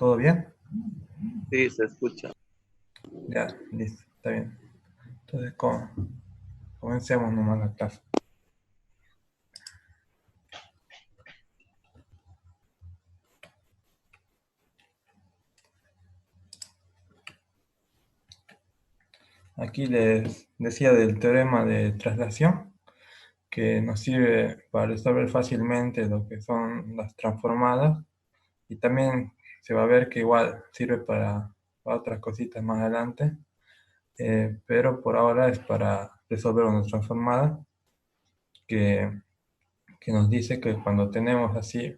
¿Todo bien? Sí, se escucha. Ya, listo, está bien. Entonces, comencemos nomás la clase. Aquí les decía del teorema de traslación, que nos sirve para resolver fácilmente lo que son las transformadas, y también se va a ver que igual sirve para otras cositas más adelante, pero por ahora es para resolver una transformada que, que nos dice que cuando tenemos así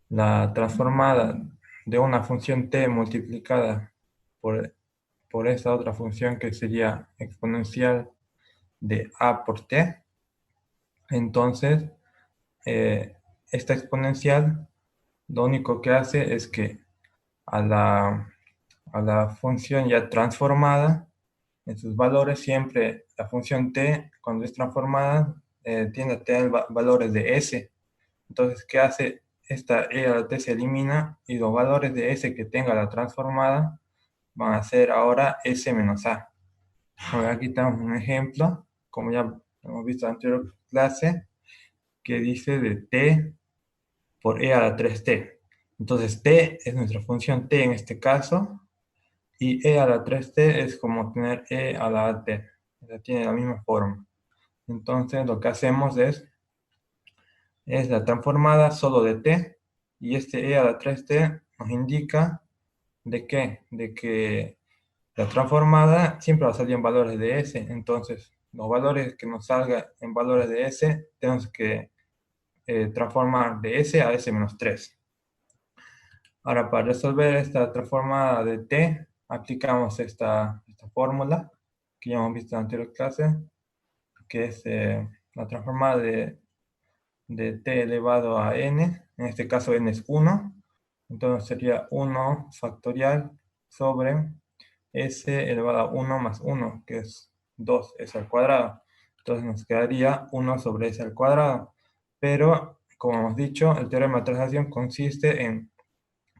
la transformada de una función t multiplicada por, por esa otra función que sería exponencial de a por t, entonces eh, esta exponencial lo único que hace es que a la función ya transformada, en sus valores, siempre la función t, cuando es transformada, tiende a tener valores de s. Entonces, ¿qué hace? Esta e a la t se elimina y los valores de s que tenga la transformada van a ser ahora s menos a. Ahora aquí tenemos un ejemplo, como ya hemos visto en la anterior clase, que dice de t por e a la 3t. Entonces, t es nuestra función t en este caso, y e a la 3t es como tener e a la t. O sea, tiene la misma forma. Entonces, lo que hacemos es la transformada solo de t, y este e a la 3t nos indica de qué, de que la transformada siempre va a salir en valores de s. Entonces, los valores que nos salgan en valores de s, tenemos que transformar de s a s menos 3. Ahora, para resolver esta transformada de t, aplicamos esta fórmula que ya hemos visto en la anterior clase, que es la transformada de t elevado a n. En este caso n es 1, entonces sería 1 factorial sobre s elevado a 1 más 1, que es 2s al cuadrado. Entonces nos quedaría 1 sobre s al cuadrado. Pero, como hemos dicho, el teorema de traslación consiste en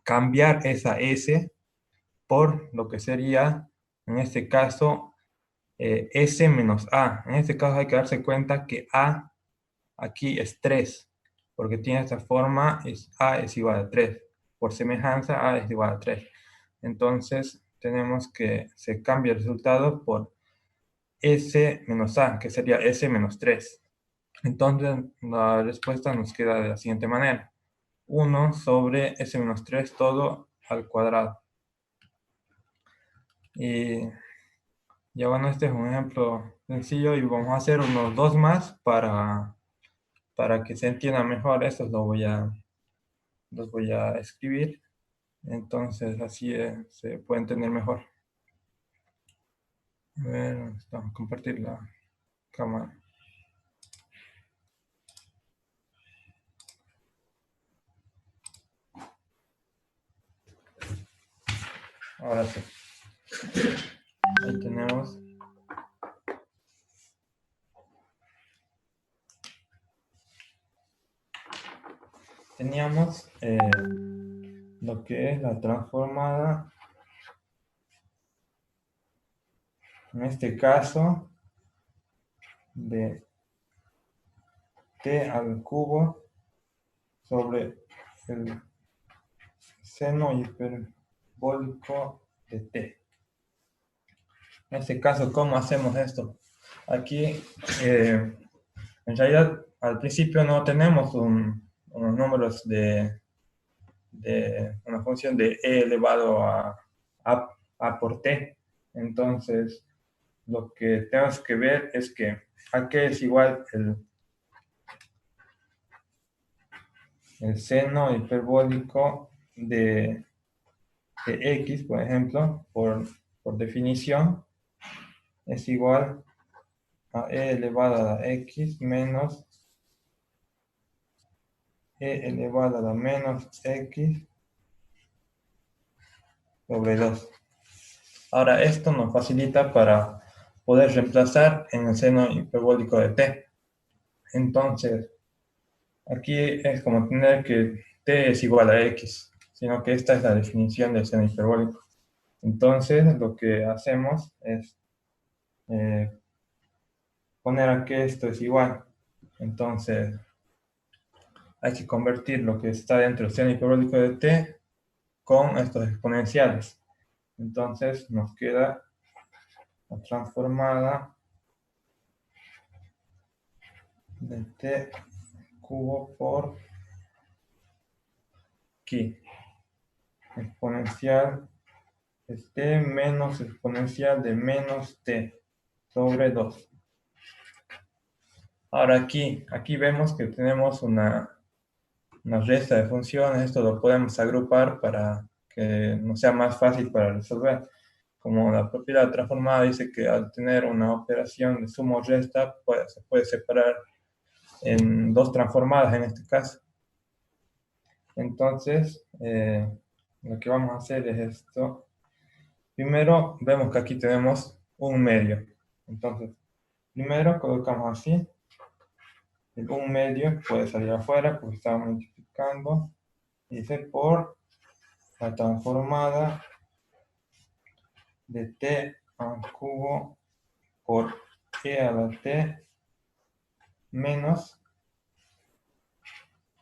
cambiar esa s por lo que sería, en este caso, s menos a. En este caso hay que darse cuenta que a aquí es 3, porque tiene esta forma, a es igual a 3. Por semejanza, a es igual a 3. Entonces, tenemos que se cambia el resultado por s menos a, que sería s menos 3. Entonces, la respuesta nos queda de la siguiente manera. 1 sobre s menos 3 todo al cuadrado. Y ya bueno, este es un ejemplo sencillo y vamos a hacer unos dos más para que se entienda mejor. Estos los voy a escribir. Entonces así se puede entender mejor. A ver, vamos a compartir la cámara. Ahora sí. Ahí tenemos. Teníamos lo que es la transformada, en este caso, de t al cubo sobre el seno hiperbólico de t. En este caso, ¿cómo hacemos esto? Aquí, en realidad, al principio no tenemos unos números de una función de e elevado a por t. Entonces, lo que tenemos que ver es que a qué es igual el seno hiperbólico de x, por ejemplo, por definición, es igual a e elevado a x menos e elevado a la menos x sobre 2. Ahora, esto nos facilita para poder reemplazar en el seno hiperbólico de t. Entonces, aquí es como tener que t es igual a x. sino que esta es la definición del seno hiperbólico. Entonces, lo que hacemos es poner aquí esto es igual. Entonces, hay que convertir lo que está dentro del seno hiperbólico de t con estos exponenciales. Entonces, nos queda la transformada de t cubo por aquí. Exponencial es t menos exponencial de menos t sobre 2. Ahora aquí vemos que tenemos una resta de funciones. Esto lo podemos agrupar para que nos sea más fácil para resolver. Como la propiedad transformada dice que al tener una operación de suma o resta, se puede separar en dos transformadas en este caso. Entonces, lo que vamos a hacer es esto. Primero, vemos que aquí tenemos un medio. Entonces, primero colocamos así. El un medio puede salir afuera porque estamos multiplicando. Dice por la transformada de t al cubo por e a la t menos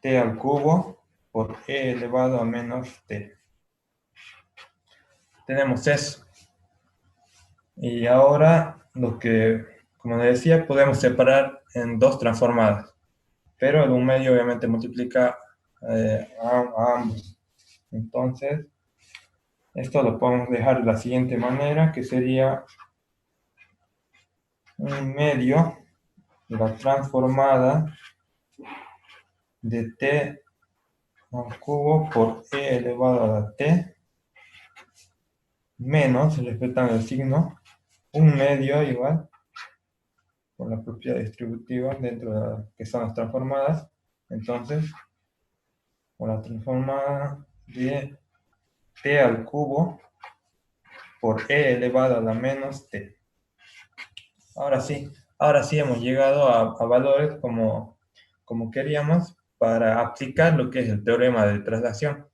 t al cubo por e elevado a menos t. Tenemos eso. Y ahora como les decía, podemos separar en dos transformadas. Pero el un medio obviamente multiplica a ambos. Entonces, esto lo podemos dejar de la siguiente manera, que sería un medio de la transformada de t al cubo por e elevado a la t menos, respetando el signo, un medio igual por la propiedad distributiva dentro de que son las transformadas. Entonces, por la transformada de t al cubo por e elevado a la menos t. Ahora sí hemos llegado a valores como queríamos para aplicar lo que es el teorema de traslación.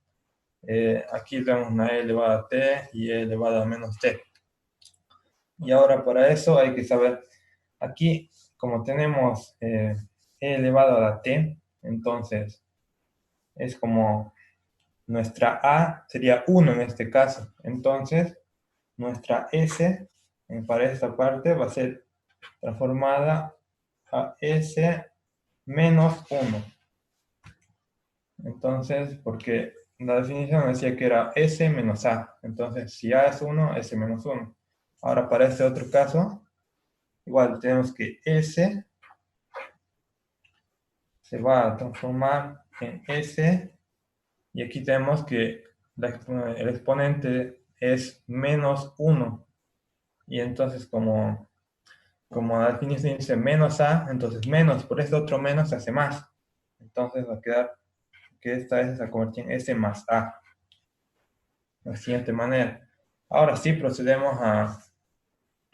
Aquí tenemos una e elevada a t y e elevado a menos t. Y ahora para eso hay que saber, aquí como tenemos e elevado a la t, entonces es como nuestra a sería 1 en este caso. Entonces nuestra s para esta parte va a ser transformada a s menos 1. Entonces, porque la definición decía que era s menos a. Entonces, si a es 1, s menos 1. Ahora, para este otro caso, igual tenemos que s se va a transformar en s. Y aquí tenemos que el exponente es menos 1. Y entonces, como la definición dice menos a, entonces menos por este otro menos se hace más. Entonces va a quedar que esta S se convierte en S más A. De la siguiente manera. Ahora sí procedemos a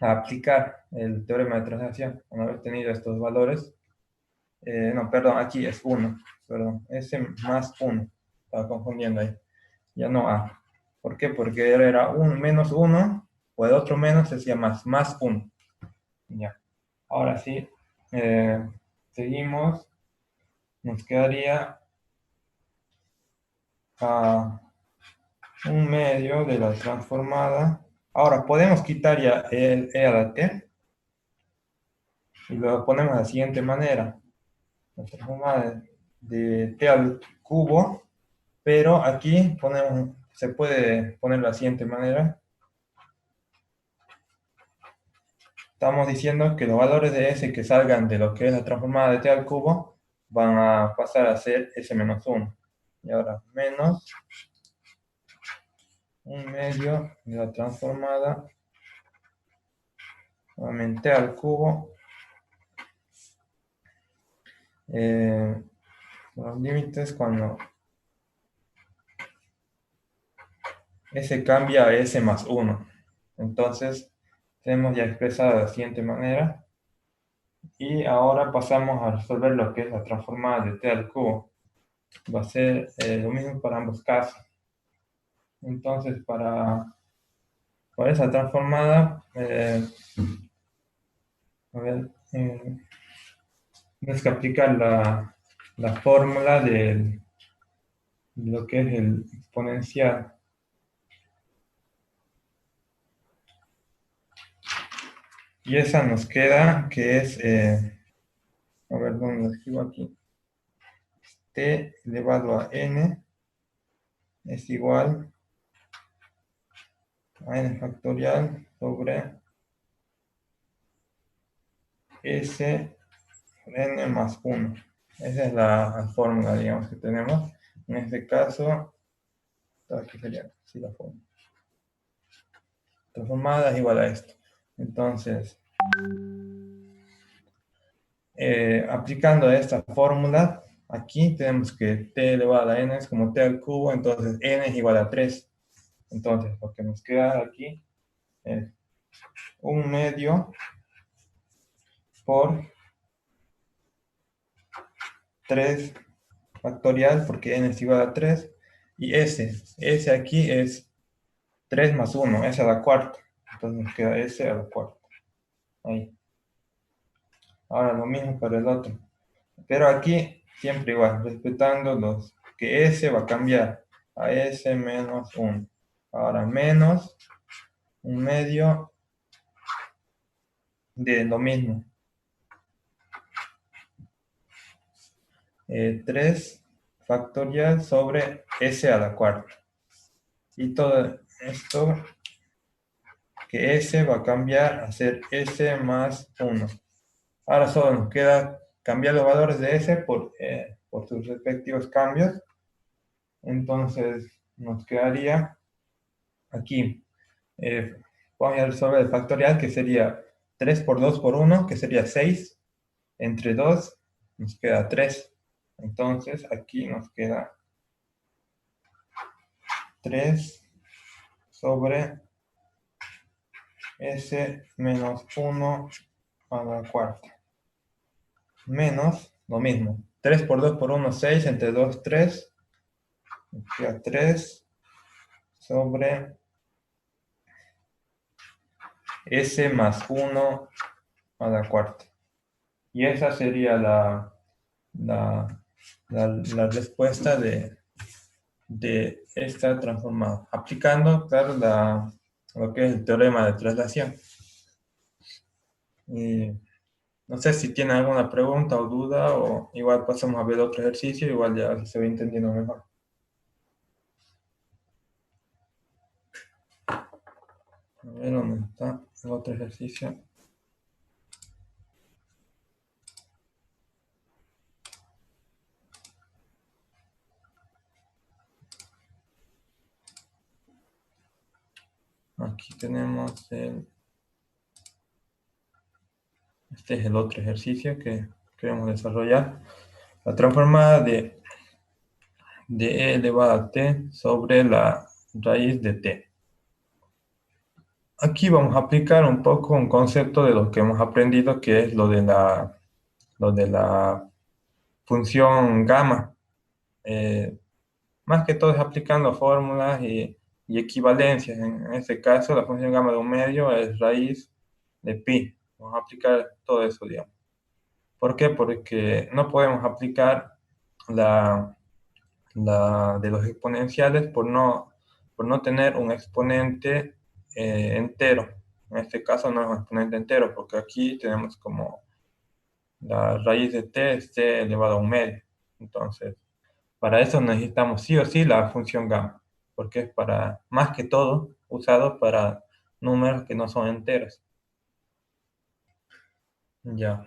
aplicar el teorema de traslación. Una vez tenido estos valores, no, perdón, aquí es 1. Perdón, S más 1. Estaba confundiendo ahí. Ya no A. ¿Por qué? Porque era un menos 1, o el otro menos decía más 1. Ya. Ahora sí, seguimos. Nos quedaría a un medio de la transformada. Ahora, podemos quitar ya el e a la t y lo ponemos de la siguiente manera. La transformada de t al cubo, pero aquí se puede poner de la siguiente manera. Estamos diciendo que los valores de s que salgan de lo que es la transformada de t al cubo van a pasar a ser s menos 1. Y ahora, menos un medio de la transformada nuevamente al cubo los límites cuando s cambia a s más 1. Entonces tenemos ya expresado de la siguiente manera y ahora pasamos a resolver lo que es la transformada de t al cubo. Va a ser lo mismo para ambos casos. Entonces, para esa transformada, a ver, tienes que aplicar la fórmula de lo que es el exponencial. Y esa nos queda que es, a ver, ¿dónde lo escribo aquí? T elevado a n es igual a n factorial sobre s n más 1. Esa es la fórmula, digamos, que tenemos. En este caso, aquí sería así la fórmula. Transformada es igual a esto. Entonces, aplicando esta fórmula, aquí tenemos que t elevado a n es como t al cubo, entonces n es igual a 3. Entonces, lo que nos queda aquí es 1 medio por 3 factorial, porque n es igual a 3, y s aquí es 3 más 1, s a la cuarta. Entonces nos queda s a la cuarta. Ahí. Ahora lo mismo para el otro. Pero aquí siempre igual, respetando los que s va a cambiar a s menos 1. Ahora menos 1 medio de lo mismo. 3 factorial sobre s a la cuarta. Y todo esto, que s va a cambiar a ser s más 1. Ahora solo nos queda cambiar los valores de s por sus respectivos cambios. Entonces nos quedaría aquí. Vamos a resolver el factorial, que sería 3 por 2 por 1, que sería 6. Entre 2 nos queda 3. Entonces aquí nos queda 3 sobre s menos 1 a la cuarta. Menos lo mismo. 3 por 2 por 1, 6. Entre 2, 3. Nos queda 3 sobre s más 1 a la cuarta. Y esa sería la respuesta de esta transformada. Aplicando, claro, lo que es el teorema de traslación. Y no sé si tiene alguna pregunta o duda, o igual pasamos a ver otro ejercicio, igual ya se va entendiendo mejor. A ver dónde está el otro ejercicio. Aquí tenemos este es el otro ejercicio que queremos desarrollar. La transformada de e elevado a t sobre la raíz de t. Aquí vamos a aplicar un poco un concepto de lo que hemos aprendido, que es lo de la función gamma. Más que todo es aplicando fórmulas y equivalencias. En este caso, la función gamma de un medio es raíz de pi. Vamos a aplicar todo eso, digamos. ¿Por qué? Porque no podemos aplicar la de los exponenciales por no tener un exponente entero. En este caso no es un exponente entero, porque aquí tenemos como la raíz de t es t elevado a un medio. Entonces, para eso necesitamos sí o sí la función gamma, porque es para, más que todo, usado para números que no son enteros. Ya.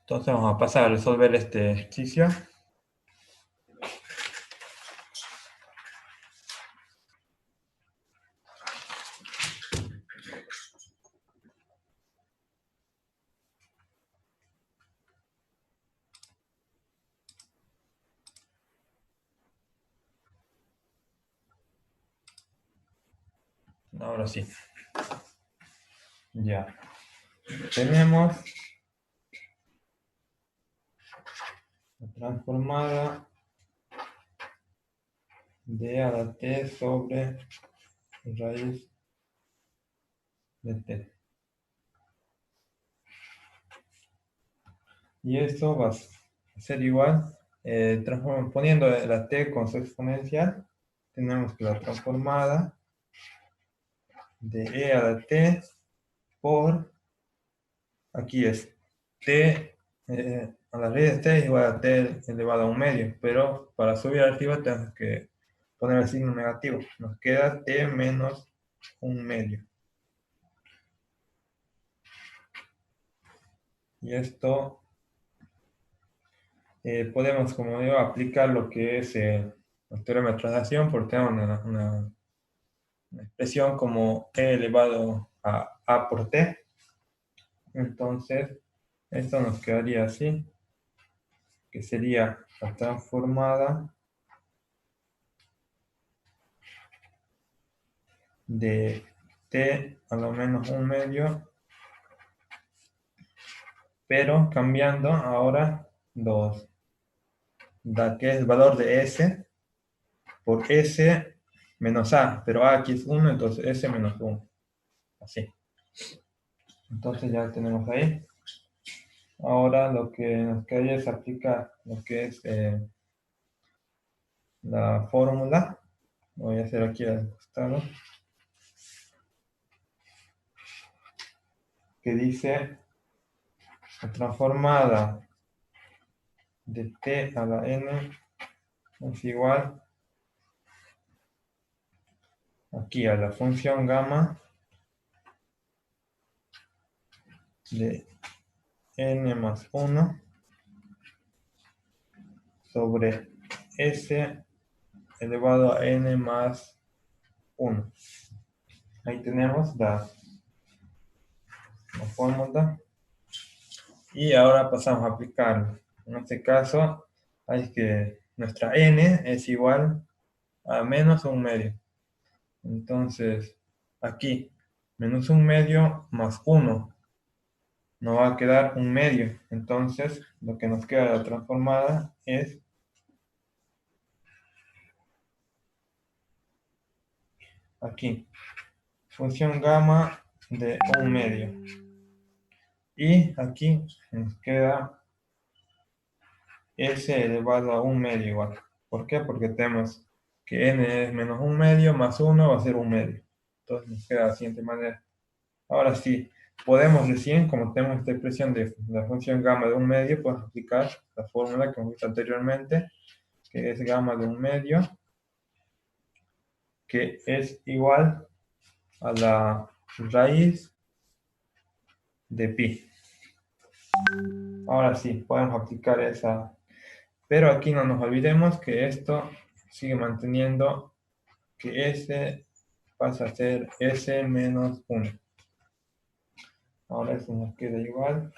Entonces vamos a pasar a resolver este ejercicio. Ahora sí. Ya. Tenemos la transformada d a la t sobre raíz de t. Y esto va a ser igual, poniendo la t con su exponencial, tenemos que la transformada de e a la t por, aquí es t a la raíz de t es igual a t elevado a un medio, pero para subir arriba tenemos que poner el signo negativo. Nos queda t menos un medio. Y esto podemos, como digo, aplicar lo que es el teorema de traslación, porque tenemos una expresión como e elevado a por t. Entonces, esto nos quedaría así, que sería la transformada de t a lo menos un medio, pero cambiando ahora que es el valor de s por s menos a, pero a aquí es 1, entonces s menos 1, así. Entonces ya tenemos ahí. Ahora lo que nos queda es aplicar lo que es la fórmula. Lo voy a hacer aquí al costado. Que dice la transformada de t a la n es igual aquí a la función gamma de n más 1 sobre s elevado a n más 1. Ahí tenemos la fórmula. Y ahora pasamos a aplicarlo. En este caso, hay que nuestra n es igual a menos un medio. Entonces, aquí, menos un medio más 1. Nos va a quedar un medio. Entonces, lo que nos queda de la transformada es aquí. Función gamma de un medio. Y aquí nos queda s elevado a un medio igual. ¿Por qué? Porque tenemos que n es menos un medio más 1 va a ser un medio. Entonces nos queda de la siguiente manera. Ahora sí, podemos recién, como tenemos esta expresión de la función gamma de un medio, podemos aplicar la fórmula que hemos visto anteriormente, que es gamma de un medio, que es igual a la raíz de pi. Ahora sí, podemos aplicar esa. Pero aquí no nos olvidemos que esto sigue manteniendo que s pasa a ser s menos 1. Ahora eso nos queda igual.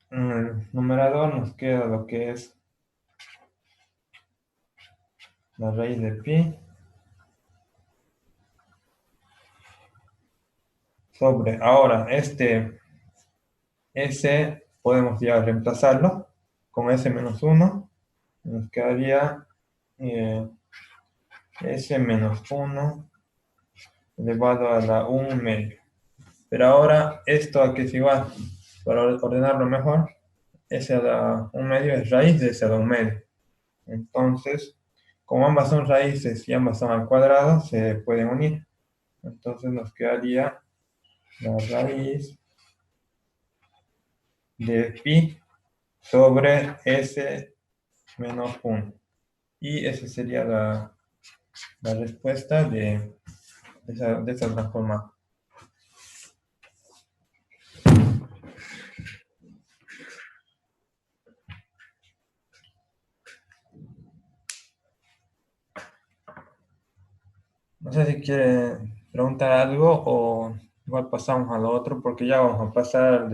En el numerador nos queda lo que es la raíz de pi sobre, ahora este s podemos ya reemplazarlo con s menos 1. Nos quedaría s menos 1 elevado a la 1 medio. Pero ahora esto aquí es igual. Para ordenarlo mejor, s a la 1 medio es raíz de s a la 1 medio. Entonces, como ambas son raíces y ambas son al cuadrado, se pueden unir. Entonces nos quedaría la raíz de pi sobre s menos 1. Y esa sería la respuesta de esa transformada. No sé si quiere preguntar algo o igual pasamos a lo otro porque ya vamos a pasar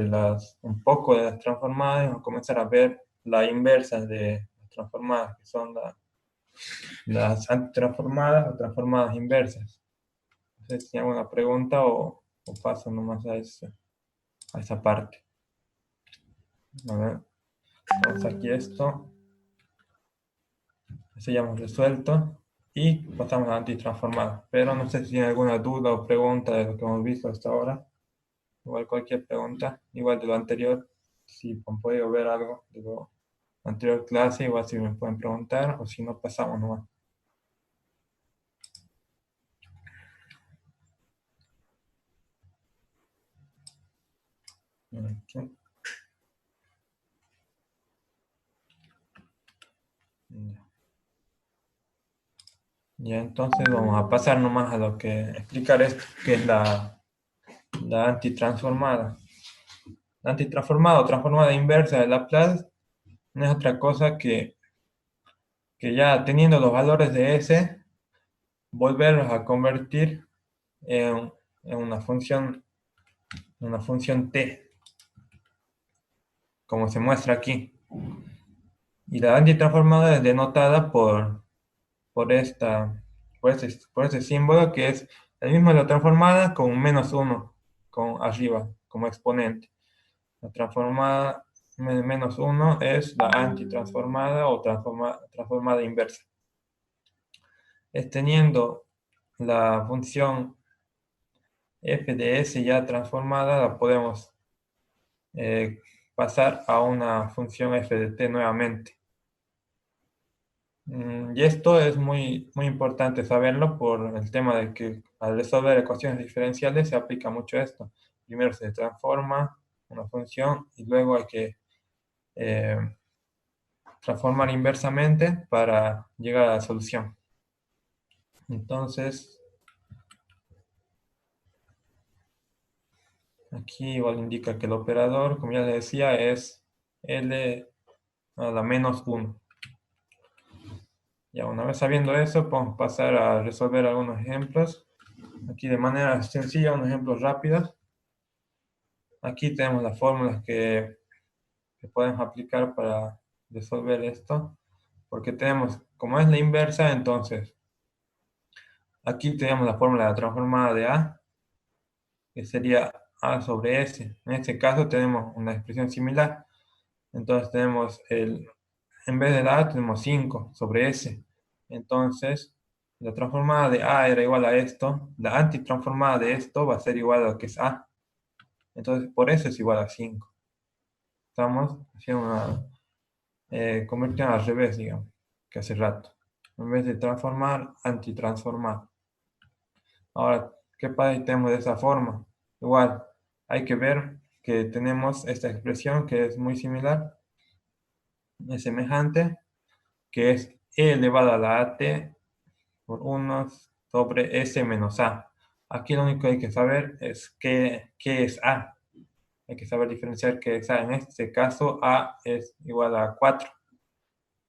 un poco de las transformadas y vamos a comenzar a ver las inversas de las transformadas, que son las antitransformadas o transformadas inversas. No sé si hay alguna pregunta o paso nomás a esa parte. A ver, vamos aquí esto. Eso ya hemos resuelto. Y pasamos a la antitransformada. Pero no sé si tiene alguna duda o pregunta de lo que hemos visto hasta ahora. Igual cualquier pregunta, igual de lo anterior, si han podido ver algo de lo anterior clase, igual si me pueden preguntar o si no pasamos nomás. Aquí. Ya, entonces vamos a pasar nomás a lo que explicar esto, que es la antitransformada. La antitransformada o transformada inversa de Laplace no es otra cosa que ya teniendo los valores de S, volverlos a convertir en una función t, como se muestra aquí. Y la antitransformada es denotada por, esta, por este símbolo que es el mismo de la transformada con un -1 con arriba como exponente. La transformada -1 es la antitransformada o transformada inversa. Es teniendo la función f de s ya transformada, la podemos pasar a una función f de t nuevamente. Y esto es muy, muy importante saberlo por el tema de que al resolver ecuaciones diferenciales se aplica mucho esto. Primero se transforma una función y luego hay que eh, transformar inversamente para llegar a la solución. Entonces, aquí igual indica que el operador, como ya les decía, es L a la -1. Ya una vez sabiendo eso, podemos pasar a resolver algunos ejemplos. Aquí de manera sencilla, unos ejemplos rápidos. Aquí tenemos las fórmulas que podemos aplicar para resolver esto. Porque tenemos, como es la inversa, entonces aquí tenemos la fórmula de la transformada de A, que sería A sobre S. En este caso tenemos una expresión similar. Entonces tenemos en vez de la A tenemos 5 sobre S. Entonces, la transformada de A era igual a esto. La antitransformada de esto va a ser igual a lo que es A. Entonces, por eso es igual a 5. Estamos haciendo una conversión al revés, digamos, que hace rato. En vez de transformar, antitransformar. Ahora, ¿qué pasa si tenemos de esa forma? Igual, hay que ver que tenemos esta expresión que es muy similar, es semejante, que es e elevado a la at por 1 sobre s menos a. Aquí lo único que hay que saber es qué es a. Hay que saber diferenciar qué es a. En este caso, a es igual a 4.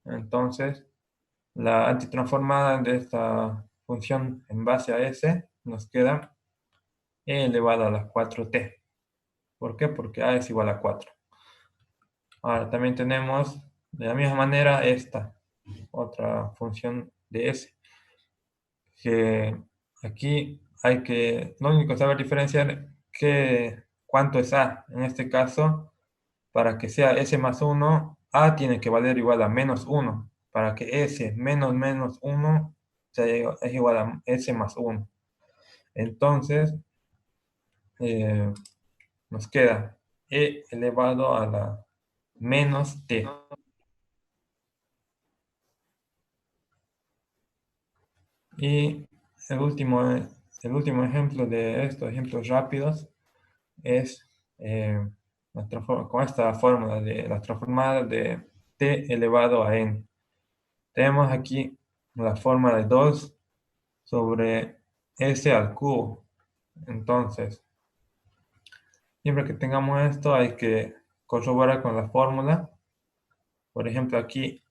Entonces, la antitransformada de esta función en base a s nos queda e elevado a la 4t. ¿Por qué? Porque a es igual a 4. Ahora también tenemos de la misma manera esta otra función de s, que aquí hay que, lo único que saber diferenciar cuánto es a. En este caso, para que sea s más 1, a tiene que valer igual a -1. Para que s menos menos 1 es igual a s más 1. Entonces, nos queda e elevado a la menos t. Y el último ejemplo de estos ejemplos rápidos es con esta fórmula de la transformada de t elevado a n. Tenemos aquí la forma de 2 sobre s al cubo. Entonces, siempre que tengamos esto hay que corroborar con la fórmula. Por ejemplo, aquí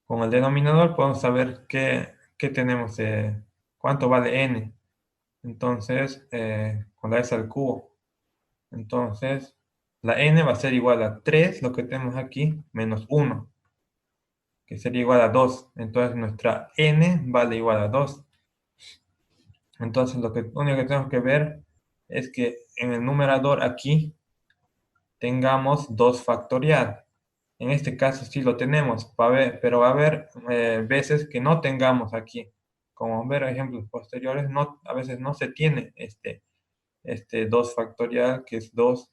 con el denominador podemos saber qué tenemos, cuánto vale n. Entonces, con la s al cubo. Entonces, la n va a ser igual a 3, lo que tenemos aquí, menos 1, que sería igual a 2. Entonces, nuestra n vale igual a 2. Entonces, lo único que tenemos que ver es que en el numerador aquí tengamos 2 factorial. En este caso sí lo tenemos, pero va a haber veces que no tengamos aquí. Como ver ejemplos posteriores, no, a veces no se tiene este 2 factorial, que es 2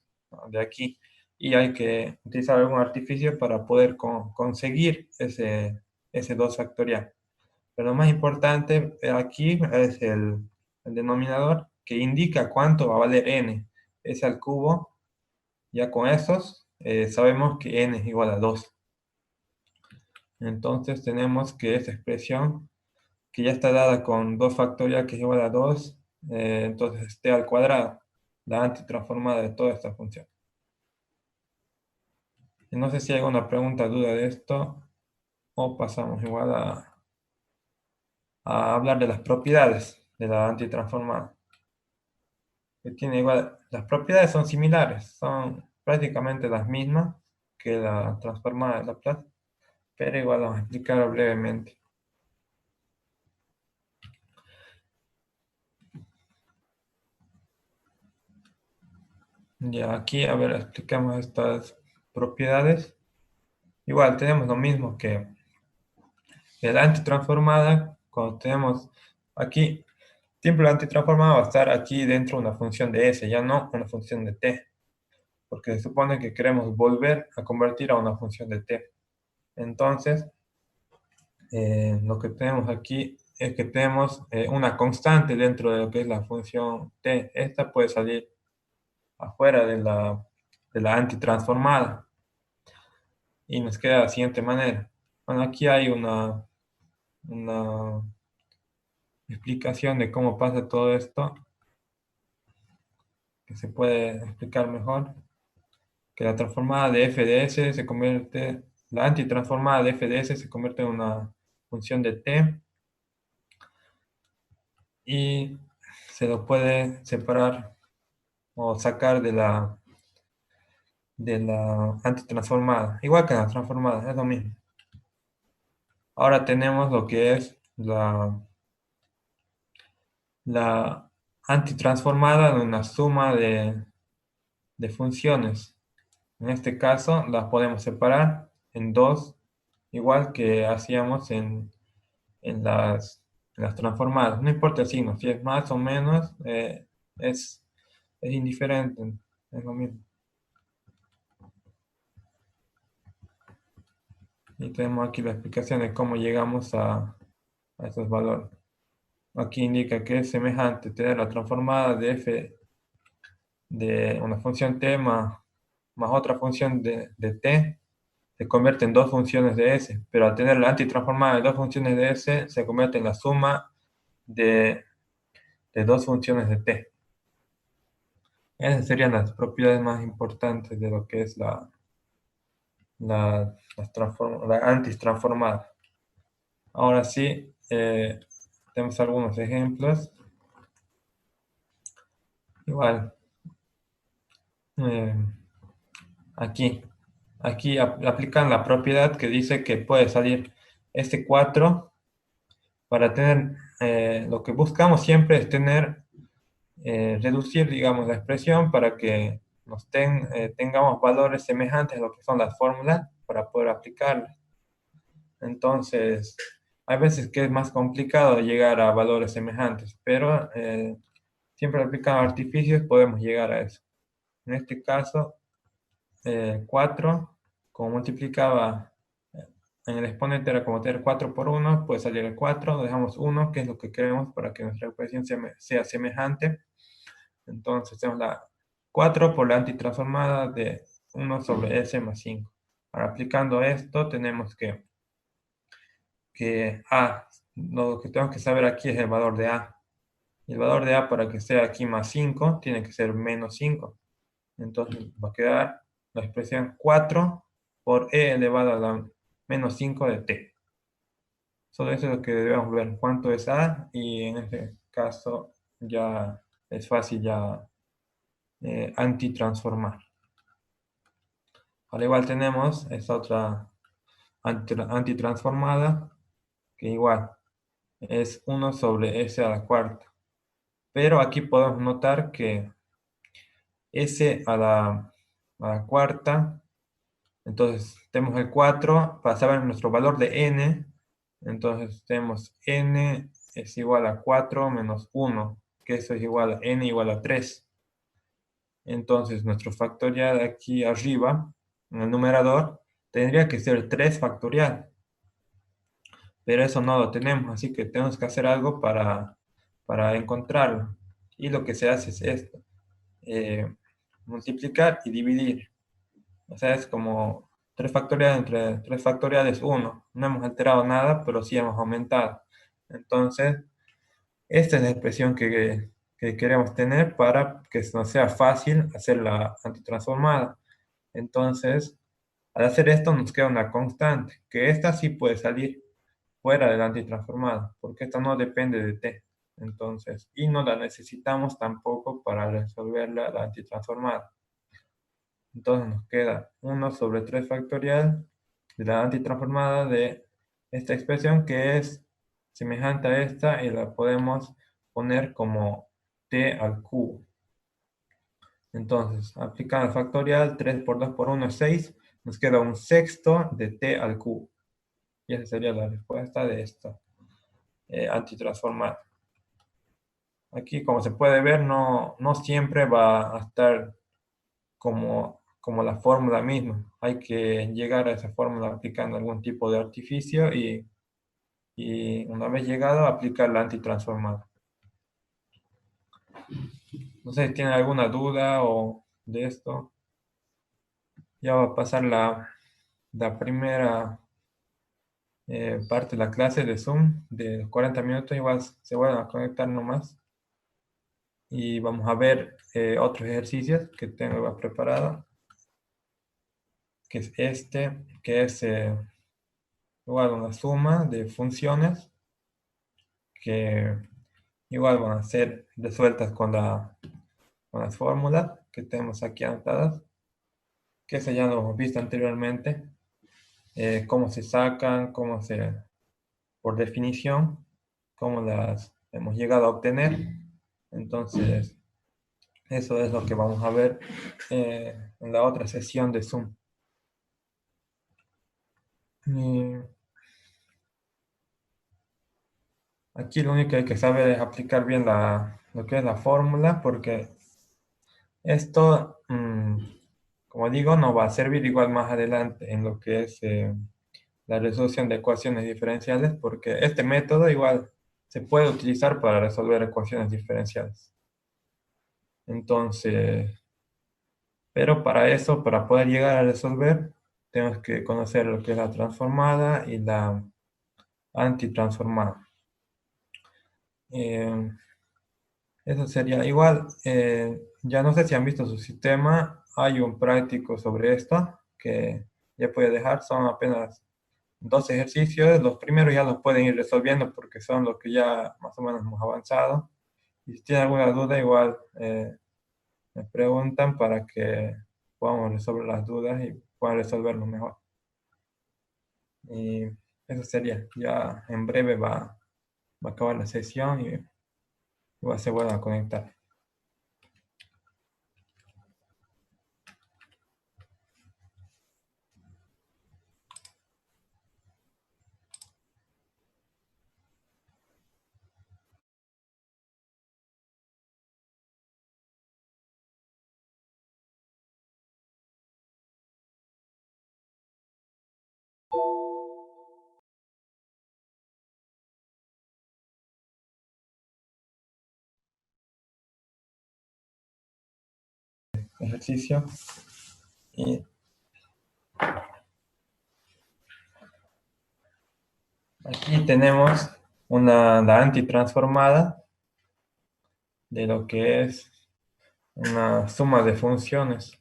de aquí. Y hay que utilizar algún artificio para poder conseguir ese 2 factorial. Pero lo más importante aquí es el denominador que indica cuánto va a valer n. Es al cubo. Ya con esos sabemos que n es igual a 2. Entonces tenemos que esa expresión, que ya está dada con 2 factorial que es igual a 2, entonces t al cuadrado, la antitransformada de toda esta función. Y no sé si hay alguna pregunta, duda de esto, o pasamos igual a hablar de las propiedades de la antitransformada. Que tiene igual, las propiedades son similares, son prácticamente las mismas que la transformada de Laplace, pero igual vamos a explicarlo brevemente. Ya aquí, a ver, explicamos estas propiedades. Igual tenemos lo mismo que la antitransformada, cuando tenemos aquí, siempre la antitransformada va a estar aquí dentro de una función de s, ya no una función de t, porque se supone que queremos volver a convertir a una función de t. Entonces, lo que tenemos aquí es que tenemos una constante dentro de lo que es la función t. Esta puede salir afuera de la antitransformada. Y nos queda de la siguiente manera. Bueno, aquí hay una explicación de cómo pasa todo esto, que se puede explicar mejor. Que la transformada de f de s se convierte, la antitransformada de f de s se convierte en una función de t y se lo puede separar o sacar de la antitransformada. Igual que la transformada, es lo mismo. Ahora tenemos lo que es la antitransformada de una suma de funciones. En este caso las podemos separar en dos, igual que hacíamos en en las transformadas. No importa el signo, si es más o menos, es, es indiferente, es lo mismo. Y tenemos aquí la explicación de cómo llegamos a esos valores. Aquí indica que es semejante tener la transformada de f de una función t más otra función de t, se convierte en dos funciones de s, pero al tener la antitransformada de dos funciones de s, se convierte en la suma de dos funciones de t. Esas serían las propiedades más importantes de lo que es la antitransformada. Ahora sí, tenemos algunos ejemplos. Igual, eh, aquí, aplican la propiedad que dice que puede salir este 4 para tener, lo que buscamos siempre es tener, reducir, digamos, la expresión para que tengamos valores semejantes a lo que son las fórmulas para poder aplicarlas. Entonces, hay veces que es más complicado llegar a valores semejantes, pero siempre aplicando artificios podemos llegar a eso. En este caso, 4, como multiplicaba en el exponente era como tener 4 por 1, puede salir el 4, dejamos 1, que es lo que queremos para que nuestra expresión sea semejante. Entonces tenemos la 4 por la antitransformada de 1 sobre s más 5. Ahora aplicando esto tenemos que A, lo que tenemos que saber aquí es el valor de A. Y el valor de A para que sea aquí más 5 tiene que ser menos 5. Entonces va a quedar la expresión 4 por e elevado a la menos 5 de t. Solo eso es lo que debemos ver, cuánto es A, y en este caso ya es fácil ya antitransformar. Al igual tenemos esta otra antitransformada, que igual es 1 sobre s a la cuarta. Pero aquí podemos notar que s a la cuarta Entonces, tenemos el 4 para saber nuestro valor de n. Entonces, tenemos n es igual a 4 menos 1, que eso es igual a n igual a 3. Entonces, nuestro factorial aquí arriba, en el numerador, tendría que ser 3 factorial. Pero eso no lo tenemos, así que tenemos que hacer algo para encontrarlo. Y lo que se hace es esto, multiplicar y dividir. O sea, es como 3 factorial entre 3 factorial es 1. No hemos alterado nada, pero sí hemos aumentado. Entonces, esta es la expresión que queremos tener para que nos sea fácil hacer la antitransformada. Entonces, al hacer esto nos queda una constante, que esta sí puede salir fuera de la antitransformada, porque esta no depende de t. Entonces, y no la necesitamos tampoco para resolver la antitransformada. Entonces nos queda 1 sobre 3 factorial de la antitransformada de esta expresión que es semejante a esta y la podemos poner como t al cubo. Entonces, aplicando el factorial, 3 por 2 por 1 es 6, nos queda un sexto de t al cubo. Y esa sería la respuesta de esta antitransformada. Aquí, como se puede ver, no siempre va a estar como la fórmula misma. Hay que llegar a esa fórmula aplicando algún tipo de artificio y una vez llegado, aplicar la antitransformada. No sé si tienen alguna duda o de esto. Ya va a pasar la primera parte de la clase de Zoom de los 40 minutos. Igual se van a conectar nomás. Y vamos a ver otros ejercicios que tengo preparado, que es este, que es igual una suma de funciones que igual van a ser resueltas con las fórmulas que tenemos aquí anotadas, que eso ya lo hemos visto anteriormente, cómo se sacan, por definición, cómo las hemos llegado a obtener. Entonces, eso es lo que vamos a ver en la otra sesión de Zoom. Y aquí lo único que hay que saber es aplicar bien lo que es la fórmula, porque esto, como digo, nos va a servir igual más adelante en lo que es la resolución de ecuaciones diferenciales, porque este método igual se puede utilizar para resolver ecuaciones diferenciales. Entonces, pero para eso, para poder llegar a resolver, tenemos que conocer lo que es la transformada y la antitransformada. Eso sería igual. Ya no sé si han visto su sistema. Hay un práctico sobre esto que ya puede dejar. Son apenas 2 ejercicios. Los primeros ya los pueden ir resolviendo porque son los que ya más o menos hemos avanzado. Y si tienen alguna duda, igual me preguntan para que podamos resolver las dudas y puedan resolverlo mejor. Y eso sería. Ya en breve va a acabar la sesión y igual se vuelvan a conectar. Ejercicio. Y aquí tenemos la antitransformada de lo que es una suma de funciones.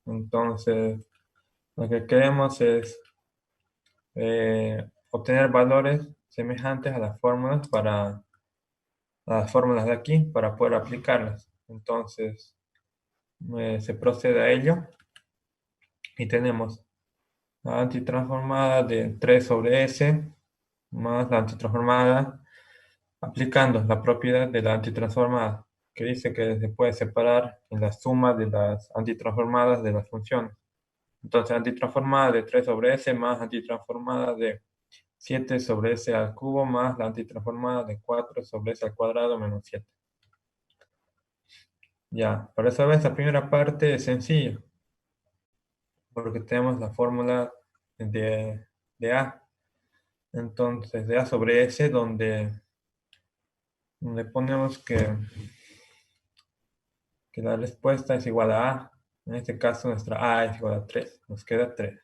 Entonces, lo que queremos es obtener valores semejantes a las fórmulas de aquí para poder aplicarlas. Entonces, se procede a ello y tenemos la antitransformada de 3 sobre S más la antitransformada aplicando la propiedad de la antitransformada, que dice que se puede separar en la suma de las antitransformadas de las funciones. Entonces, antitransformada de 3 sobre S más antitransformada de 7 sobre S al cubo más la antitransformada de 4 sobre S al cuadrado menos 7. Ya, para saber esta primera parte es sencillo, porque tenemos la fórmula de A. Entonces, de A sobre S, donde ponemos que la respuesta es igual a A. En este caso, nuestra A es igual a 3. Nos queda 3.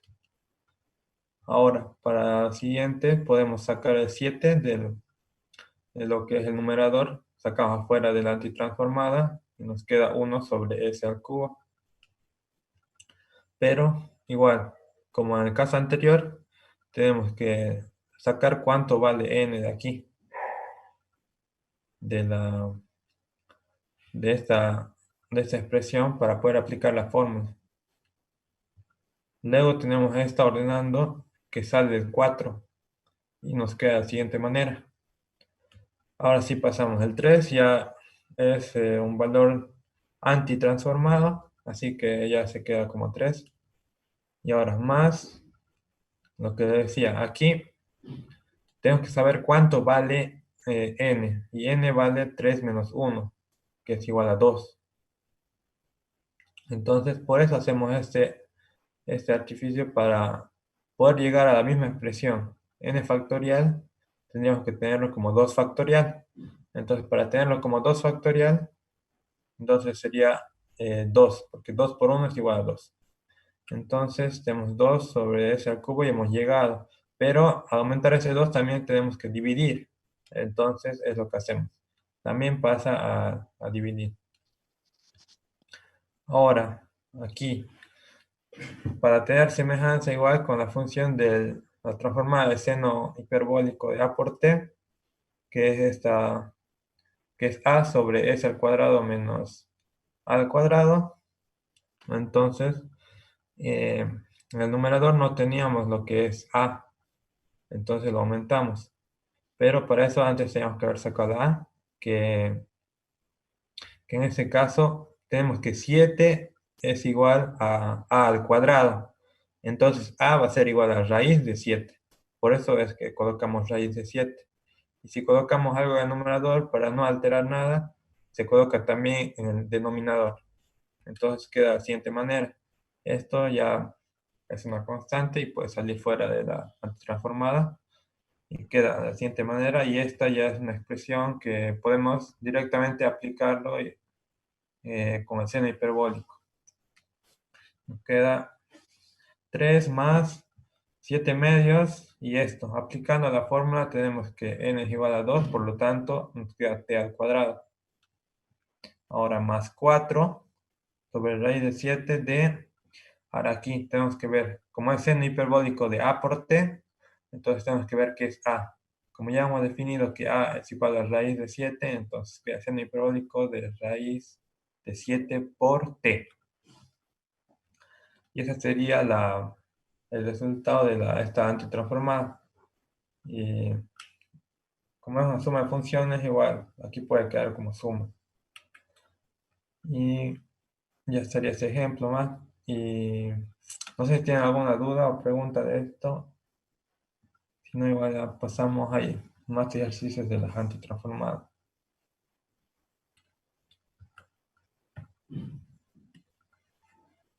Ahora, para la siguiente, podemos sacar el 7 de lo que es el numerador. Sacamos afuera de la antitransformada y nos queda 1 sobre S al cubo. Pero, igual, como en el caso anterior, tenemos que sacar cuánto vale n de aquí, de esta expresión, para poder aplicar la fórmula. Luego tenemos esta ordenando que sale del 4 y nos queda de la siguiente manera. Ahora sí pasamos el 3, ya es un valor antitransformado, así que ya se queda como 3. Y ahora más, lo que decía, aquí tenemos que saber cuánto vale n, y n vale 3 menos 1, que es igual a 2. Entonces, por eso hacemos este artificio para poder llegar a la misma expresión. N factorial tendríamos que tenerlo como 2 factorial. Entonces, para tenerlo como 2 factorial, entonces sería 2, porque 2 por 1 es igual a 2. Entonces, tenemos 2 sobre S al cubo y hemos llegado. Pero al aumentar ese 2 también tenemos que dividir. Entonces, es lo que hacemos. También pasa a dividir. Ahora, aquí, para tener semejanza igual con la función de la transformada de seno hiperbólico de A por T, que es esta, que es A sobre S al cuadrado menos A al cuadrado. Entonces, en el numerador no teníamos lo que es A, entonces lo aumentamos. Pero para eso antes teníamos que haber sacado la A, que en este caso tenemos que 7 es igual a A al cuadrado. Entonces A va a ser igual a raíz de 7. Por eso es que colocamos raíz de 7. Y si colocamos algo en el numerador, para no alterar nada, se coloca también en el denominador. Entonces queda de la siguiente manera. Esto ya es una constante y puede salir fuera de la antitransformada. Y queda de la siguiente manera. Y esta ya es una expresión que podemos directamente aplicarlo con el seno hiperbólico. Nos queda 3 más 7 medios y esto. Aplicando la fórmula tenemos que n es igual a 2, por lo tanto nos queda t al cuadrado. Ahora más 4 sobre raíz de 7 de... Ahora aquí tenemos que ver, como es seno hiperbólico de a por t, entonces tenemos que ver qué es a. Como ya hemos definido que a es igual a raíz de 7, entonces queda seno hiperbólico de raíz de 7 por t. Y ese sería el resultado de esta antitransformada. Y como es una suma de funciones, igual, aquí puede quedar como suma. Y ya estaría ese ejemplo más. Y no sé si tienen alguna duda o pregunta de esto. Si no, igual ya pasamos ahí. Más ejercicios de las antitransformadas.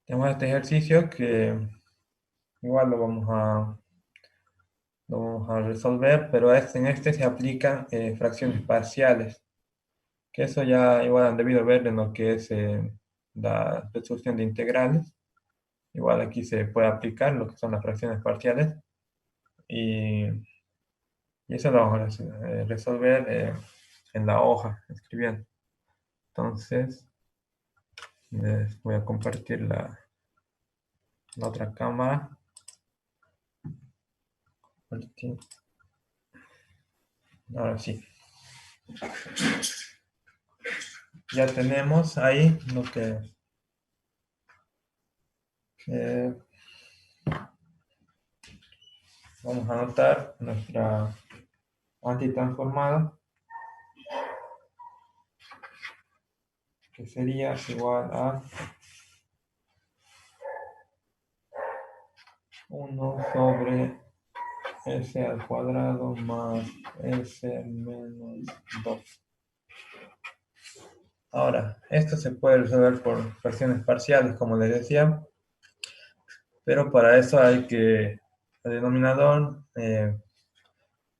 Tenemos este ejercicio que igual lo vamos a resolver, pero en este se aplican fracciones parciales. Que eso ya igual han debido ver en lo que es la resolución de integrales. Igual aquí se puede aplicar lo que son las fracciones parciales. Y, y eso lo vamos a resolver en la hoja, escribiendo. Entonces, les voy a compartir la otra cámara. Ahora sí. Ya tenemos ahí lo que vamos a anotar nuestra antitransformada, que sería igual a 1 sobre s al cuadrado más s menos 2. Ahora, esto se puede resolver por fracciones parciales, como les decía, pero para eso hay que el denominador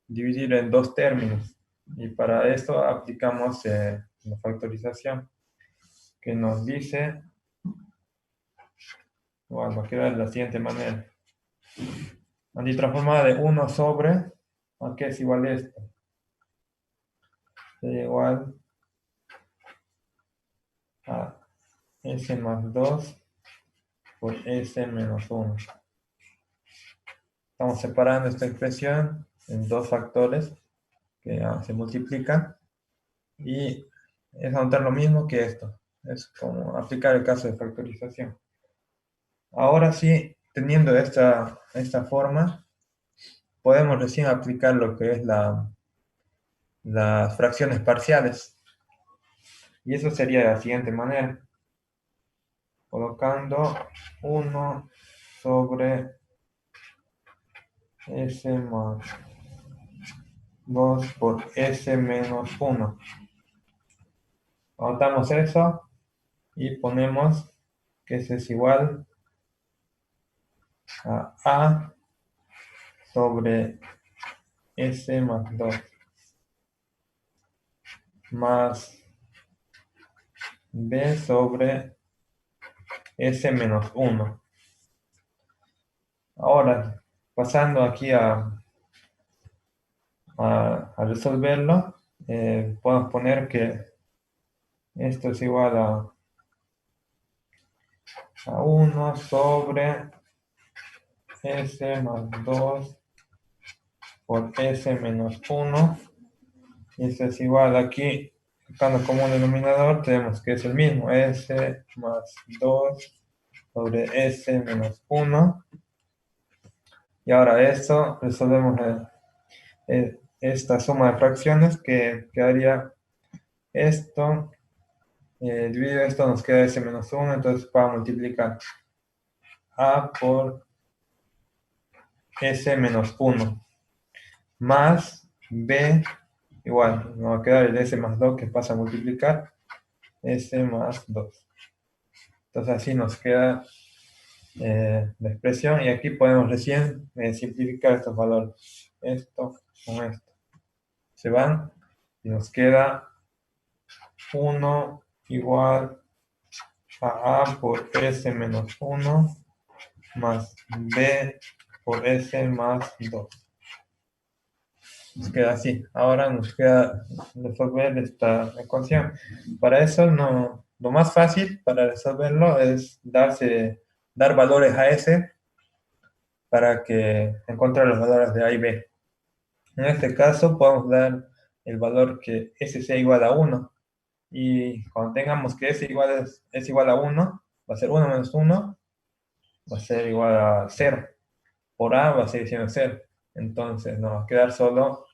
dividir en dos términos. Y para eso aplicamos la factorización, que nos dice, bueno, va a quedar de la siguiente manera. Antitransformada de 1 sobre, ¿a qué es igual esto? Es igual a s más 2 por s menos 1. Estamos separando esta expresión en dos factores que se multiplican y es anotar lo mismo que esto. Es como aplicar el caso de factorización. Ahora sí, teniendo esta forma, podemos recién aplicar lo que es las fracciones parciales. Y eso sería de la siguiente manera. Colocando 1 sobre s más 2 por s menos 1. Anotamos eso y ponemos que eso es igual a sobre s más 2 más b sobre s menos 1. Ahora, pasando aquí a resolverlo, podemos poner que esto es igual a 1 sobre s más 2 por s menos 1. Y esto es igual aquí, sacando como un denominador, tenemos que es el mismo, s más 2 sobre s menos 1. Y ahora esto, resolvemos esta suma de fracciones que quedaría esto, dividido esto nos queda s menos 1, entonces para multiplicar a por s menos 1 más b igual, nos va a quedar el s más 2 que pasa a multiplicar s más 2. Entonces así nos queda la expresión y aquí podemos recién simplificar estos valores. Esto con esto. Se van y nos queda 1 igual a por s menos 1 más b por s más 2. Nos queda así. Ahora nos queda resolver esta ecuación. Para eso, lo más fácil para resolverlo es dar valores a s para que encontrar los valores de a y b. En este caso, podemos dar el valor que s sea igual a 1. Y cuando tengamos que s es igual a 1, va a ser 1 menos 1, va a ser igual a 0. Por a va a seguir siendo 0. Entonces nos va a quedar solo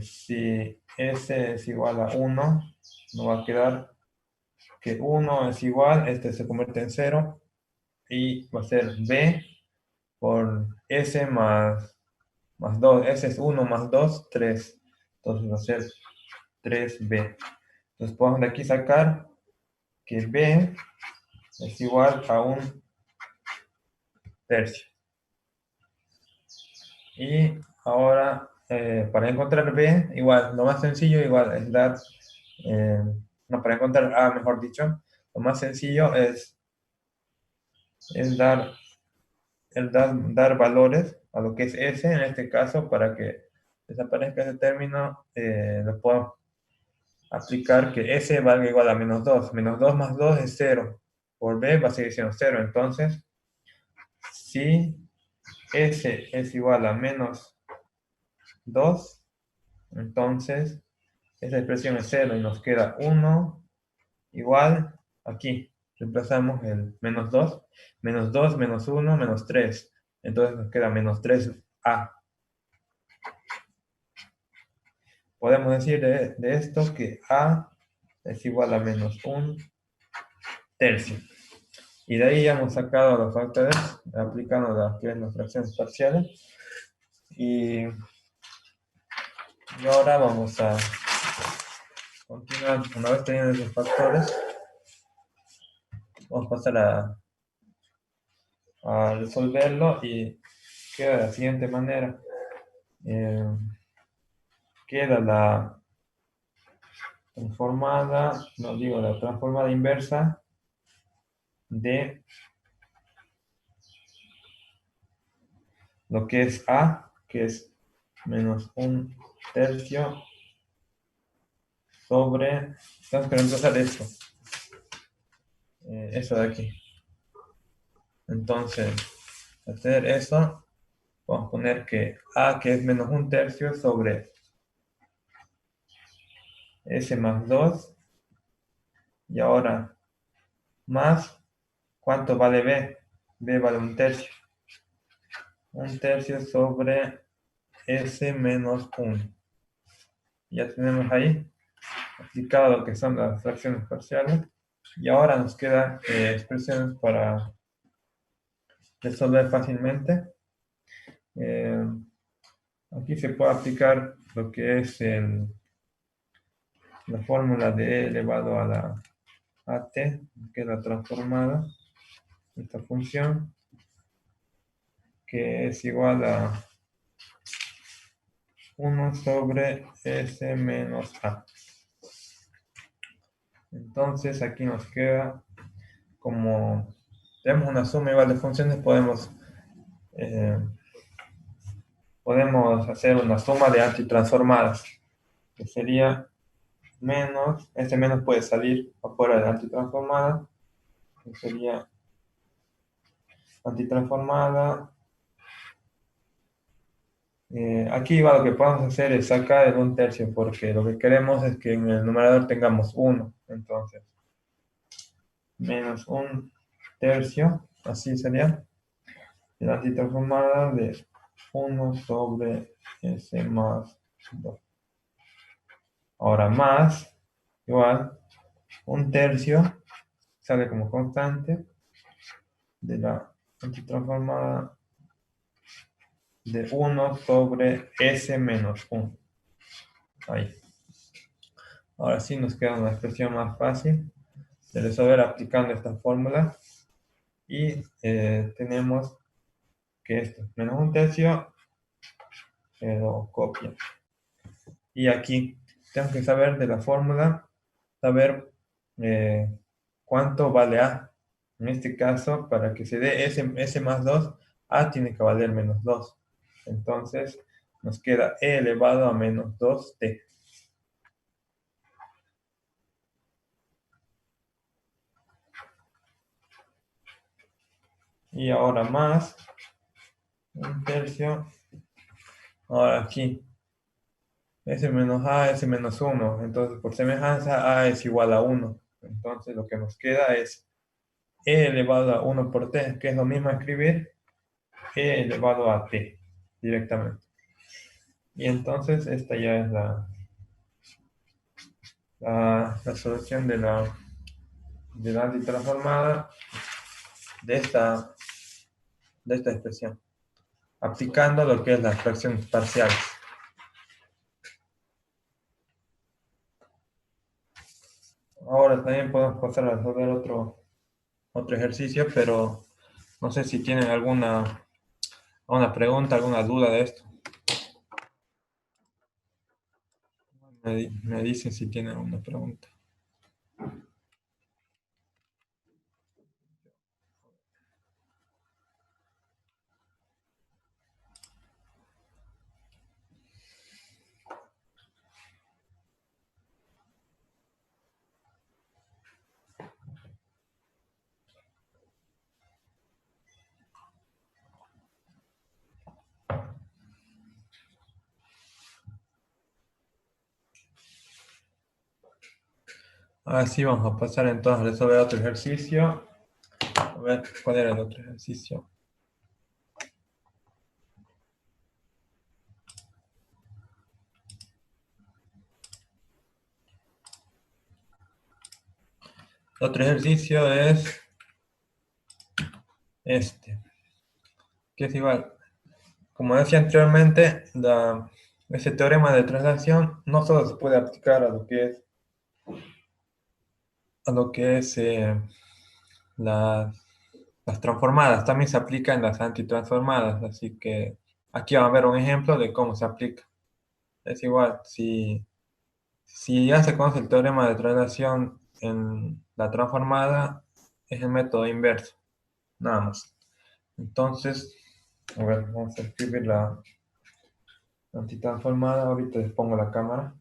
si s es igual a 1, nos va a quedar que 1 es igual, este se convierte en 0, y va a ser b por s más 2. S es 1 más 2, 3. Entonces va a ser 3b. Entonces podemos de aquí sacar que b es igual a 1/3. Y ahora, para encontrar b, igual, lo más sencillo igual es dar, no, para encontrar a, mejor dicho, lo más sencillo es dar, dar valores a lo que es s, en este caso, para que desaparezca ese término, lo podemos aplicar que s valga igual a menos 2. Menos 2 más 2 es 0. Por b va a seguir siendo 0. Entonces, si s es igual a menos 2, entonces esa expresión es 0 y nos queda 1 igual aquí. Reemplazamos el menos 2. Menos 2, menos 1, menos 3. Entonces nos queda menos 3a. Podemos decir de esto que a es igual a menos 1/3. Y de ahí ya hemos sacado los factores aplicando las que es las fracciones parciales. Y ahora vamos a continuar. Una vez teniendo esos factores, vamos a pasar a resolverlo y queda de la siguiente manera. Queda la transformada, no digo, la transformada inversa de lo que es A, que es menos un tercio sobre, tenemos que reemplazar esto, eso de aquí. Entonces, al hacer eso, vamos a poner que A, que es menos un tercio sobre S más 2, y ahora más, ¿cuánto vale B? B vale un tercio. Un tercio sobre S menos 1. Ya tenemos ahí aplicado lo que son las fracciones parciales. Y ahora nos quedan expresiones para resolver fácilmente. Aquí se puede aplicar lo que es la fórmula de e elevado a la at, que es la transformada, esta función, que es igual a 1 sobre s menos a. Entonces aquí nos queda, como tenemos una suma igual de funciones, podemos hacer una suma de antitransformadas, que sería menos, este menos puede salir afuera de antitransformada, que sería antitransformada. Aquí lo que podemos hacer es sacar el un tercio, porque lo que queremos es que en el numerador tengamos 1. Entonces, menos un tercio, así sería la antitransformada de 1 sobre S más 2. Ahora más, igual, un tercio sale como constante de la antitransformada de 1 sobre S menos 1. Ahí. Ahora sí nos queda una expresión más fácil de resolver aplicando esta fórmula. Y tenemos que esto, menos un tercio, lo copia. Y aquí tenemos que saber de la fórmula, saber cuánto vale A. En este caso, para que se dé S más 2, A tiene que valer menos 2. Entonces, nos queda E elevado a menos 2T. Y ahora más un tercio. Ahora aquí, S menos A, S menos 1. Entonces, por semejanza, A es igual a 1. Entonces, lo que nos queda es E elevado a 1 por T, que es lo mismo escribir E elevado a T directamente. Y entonces, esta ya es la solución de la antitransformada de esta expresión, aplicando lo que es las fracciones parciales. Ahora también podemos pasar a resolver otro ejercicio, pero no sé si tienen alguna pregunta, alguna duda de esto. Me dicen si tienen alguna pregunta. Ahora sí, vamos a pasar entonces a resolver otro ejercicio. A ver, ¿cuál era el otro ejercicio? El otro ejercicio es que es igual. Como decía anteriormente, ese teorema de traslación no solo se puede aplicar a lo que es las transformadas, también se aplica en las antitransformadas, así que aquí vamos a ver un ejemplo de cómo se aplica. Es igual, si ya se conoce el teorema de traslación en la transformada, es el método inverso, nada más. Entonces, a ver, vamos a escribir la antitransformada, ahorita les pongo la cámara.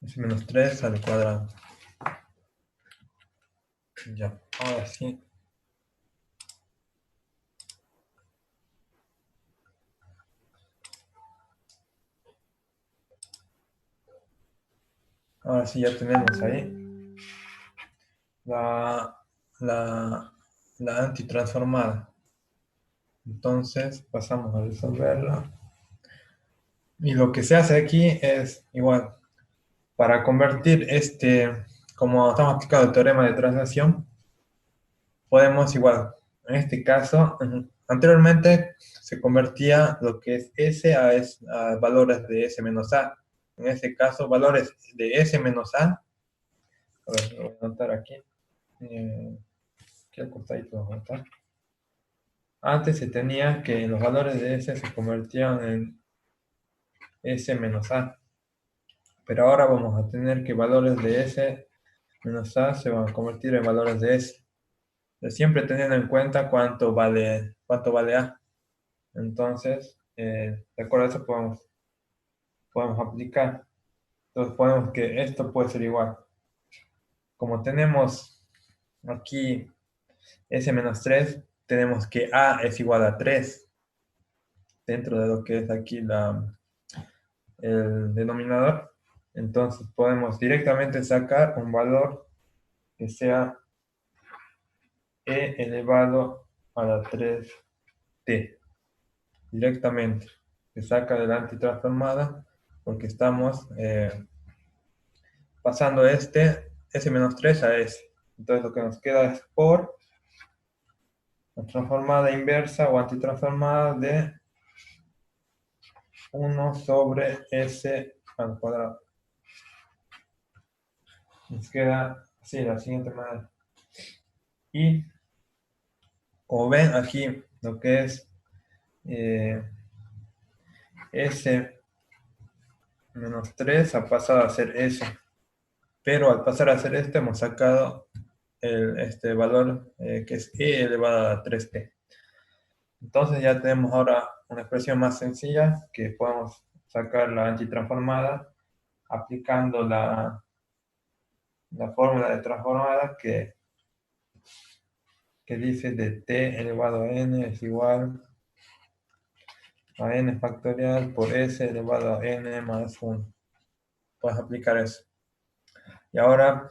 S-3 al cuadrado. Ya, ahora sí. Ahora sí ya tenemos ahí la, la, la antitransformada. Entonces pasamos a resolverla. Y lo que se hace aquí es igual. Para convertir como estamos aplicando el teorema de traslación, podemos igual. En este caso, anteriormente se convertía lo que es S a valores de S menos A. En este caso, valores de S menos A. A ver, lo voy a anotar aquí. Aquí al costadito lo voy a anotar. Antes se tenía que los valores de S se convertían en S menos A. Pero ahora vamos a tener que valores de S menos A se van a convertir en valores de S. Pero siempre teniendo en cuenta cuánto vale A. Entonces, de acuerdo a eso podemos aplicar. Entonces podemos que esto puede ser igual. Como tenemos aquí S menos 3, tenemos que A es igual a 3 dentro de lo que es aquí el denominador. Entonces podemos directamente sacar un valor que sea e elevado a la 3t. Directamente se saca de la antitransformada porque estamos pasando S menos 3 a S. Entonces lo que nos queda es por la transformada inversa o antitransformada de 1 sobre S al cuadrado. Nos queda así, de la siguiente manera. Y como ven aquí, lo que es S menos 3 ha pasado a ser S. Pero al pasar a ser hemos sacado este valor que es E elevado a 3t. Entonces ya tenemos ahora una expresión más sencilla que podemos sacar la antitransformada aplicando la fórmula de transformada que dice de t elevado a n es igual a n factorial por s elevado a n más 1. Puedes aplicar eso. Y ahora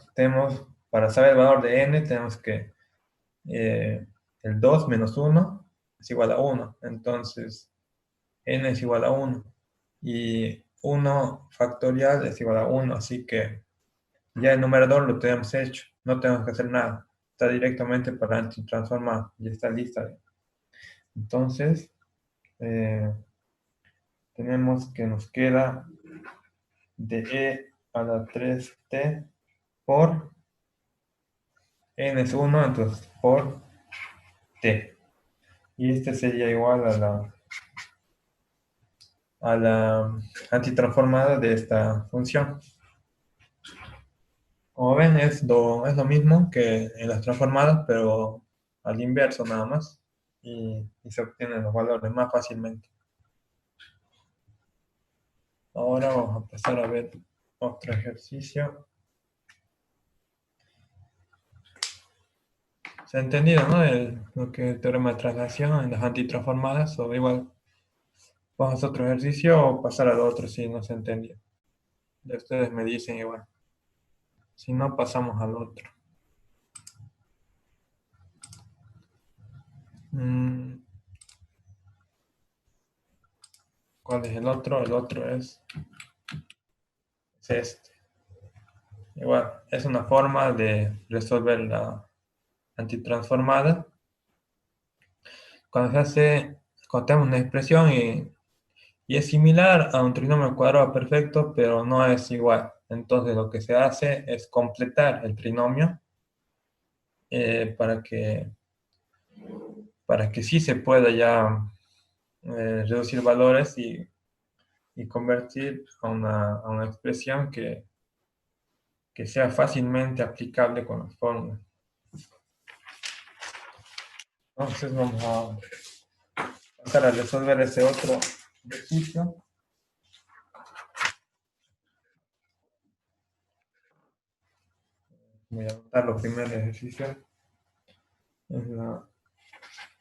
para saber el valor de n, tenemos que el 2 menos 1 es igual a 1. Entonces, n es igual a 1. Y 1 factorial es igual a 1. Así que ya el numerador lo tenemos hecho. No tenemos que hacer nada. Está directamente para antitransformar. Ya está lista. Entonces, tenemos que nos queda de e a la 3t por n es 1, entonces por t. Y este sería igual a la antitransformada de esta función. Como ven, es lo mismo que en las transformadas, pero al inverso nada más. Y se obtienen los valores más fácilmente. Ahora vamos a pasar a ver otro ejercicio. Se ha entendido, ¿no? Lo que es el teorema de traslación en las antitransformadas, o igual vamos a otro ejercicio o pasar al otro si no se entendió. Ya ustedes me dicen igual. Si no, pasamos al otro. ¿Cuál es el otro? El otro es este. Igual, es una forma de resolver la antitransformada. Cuando se hace, cuando tenemos una expresión y es similar a un trinomio cuadrado perfecto, pero no es igual. Entonces lo que se hace es completar el trinomio para que sí se pueda ya reducir valores y convertir a una expresión que sea fácilmente aplicable con las fórmulas. Entonces vamos a pasar a resolver ese otro ejercicio. Voy a anotar los primeros ejercicios. Es la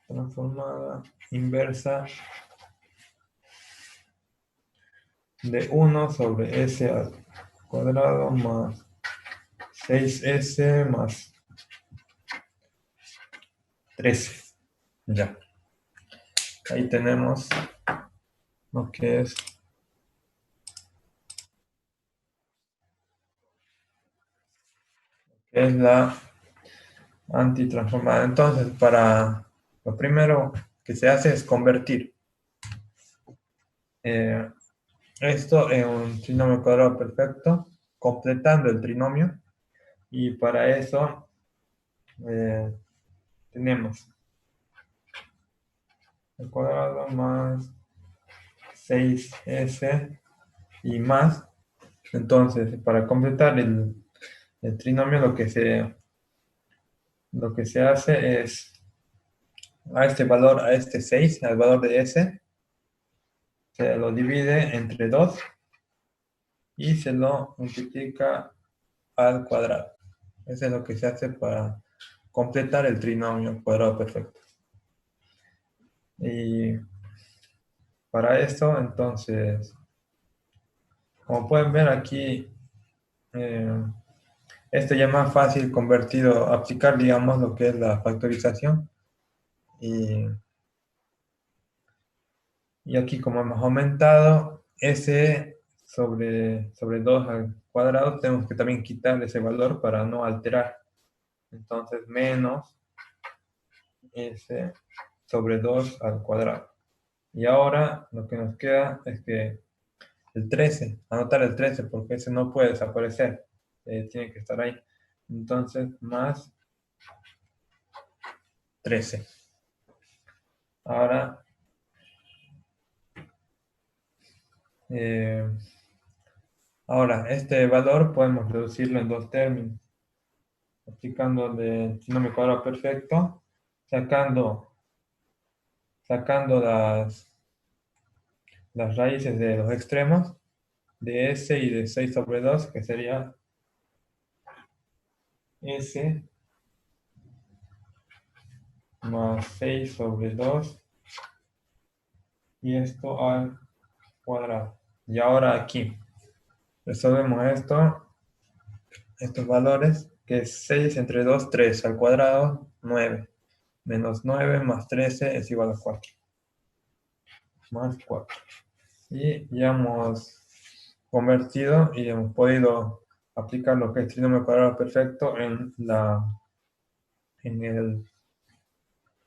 transformada inversa de 1 sobre s al cuadrado más 6s más 13. Ya. Ahí tenemos lo que es la antitransformada. Entonces, para lo primero que se hace es convertir esto en un trinomio cuadrado perfecto, completando el trinomio. Y para eso tenemos el cuadrado más 6s y más. Entonces, para completar el trinomio, lo que se hace es a este valor, a este 6, al valor de s, se lo divide entre 2 y se lo multiplica al cuadrado. Eso es lo que se hace para completar el trinomio cuadrado perfecto. Y para esto, entonces, como pueden ver aquí, esto ya es más fácil convertido, aplicar, digamos, lo que es la factorización. Y aquí, como hemos aumentado, s sobre 2 al cuadrado, tenemos que también quitar ese valor para no alterar. Entonces, menos s sobre 2 al cuadrado. Y ahora lo que nos queda es que el 13, anotar el 13 porque ese no puede desaparecer, tiene que estar ahí. Entonces, más 13. Ahora, eh, este valor podemos reducirlo en dos términos, aplicando el trinomio cuadrado perfecto, sacando las raíces de los extremos, de s y de 6 sobre 2, que sería s más 6 sobre 2 y esto al cuadrado. Y ahora aquí resolvemos estos valores, que es 6 entre 2, 3 al cuadrado, 9. Menos 9 más 13 es igual a 4. Más 4. Y ya hemos convertido y hemos podido aplicar lo que es trinomio cuadrado perfecto en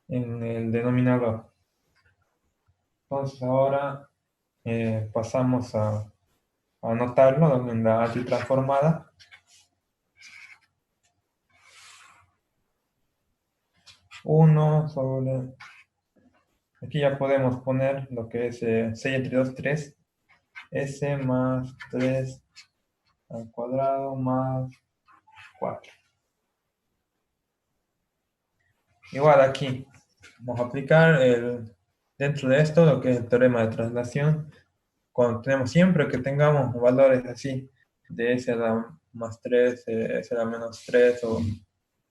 el denominador. Entonces ahora pasamos a anotarlo en la antitransformada. 1 sobre... Aquí ya podemos poner lo que es 6 entre 2, 3. S más 3 al cuadrado más 4. Igual aquí vamos a aplicar dentro de esto lo que es el teorema de traslación. Cuando tenemos siempre que tengamos valores así de s a la más 3, s a la menos 3 o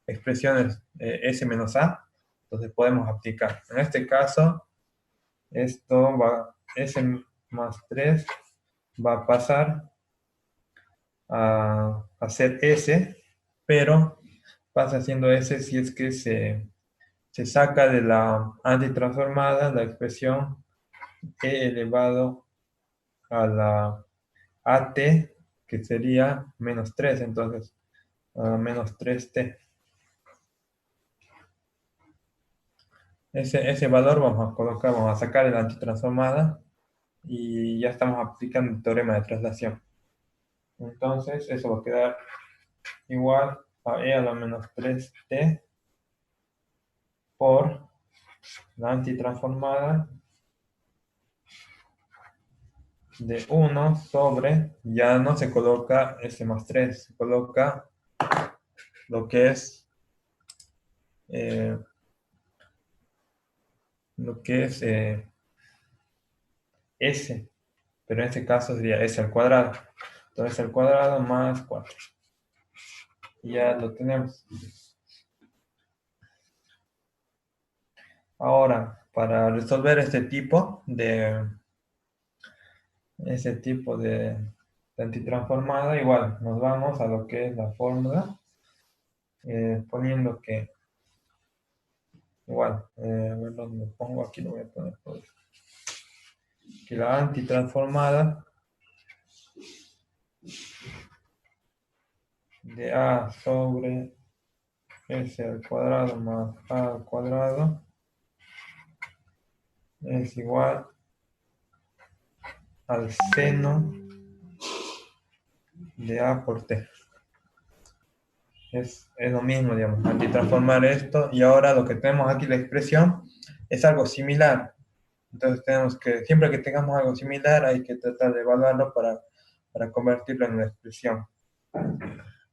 expresiones s menos a, entonces podemos aplicar. En este caso, s más 3 va a pasar a ser s, pero pasa siendo s si es que se saca de la antitransformada la expresión e elevado a la at, que sería menos 3, entonces menos 3t. Ese valor vamos a colocar, vamos a sacar de la antitransformada y ya estamos aplicando el teorema de traslación. Entonces eso va a quedar igual a e a la menos 3t por la antitransformada de 1 sobre, ya no se coloca s más 3, se coloca lo que es eh, s, pero en este caso sería s al cuadrado. Entonces al cuadrado más 4. Y ya lo tenemos. Ahora, para resolver este tipo de antitransformada, igual nos vamos a lo que es la fórmula, poniendo que igual, a ver dónde lo pongo, aquí lo voy a poner que la antitransformada de a sobre s al cuadrado más a al cuadrado es igual al seno de a por t. Es lo mismo, digamos, antitransformar esto, y ahora lo que tenemos aquí, la expresión, es algo similar. Entonces tenemos que, siempre que tengamos algo similar, hay que tratar de evaluarlo para convertirlo en una expresión.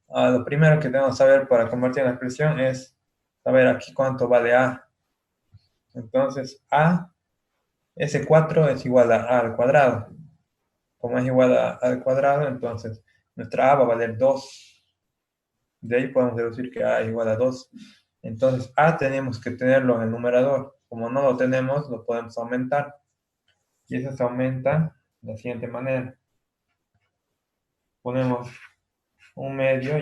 Lo primero que tenemos que saber para convertir en una expresión es saber aquí cuánto vale a. Entonces S4 es igual a al cuadrado. Como es igual a al cuadrado, entonces nuestra a va a valer 2. De ahí podemos deducir que a es igual a 2. Entonces a tenemos que tenerlo en el numerador. Como no lo tenemos, lo podemos aumentar. Y eso se aumenta de la siguiente manera. Ponemos un medio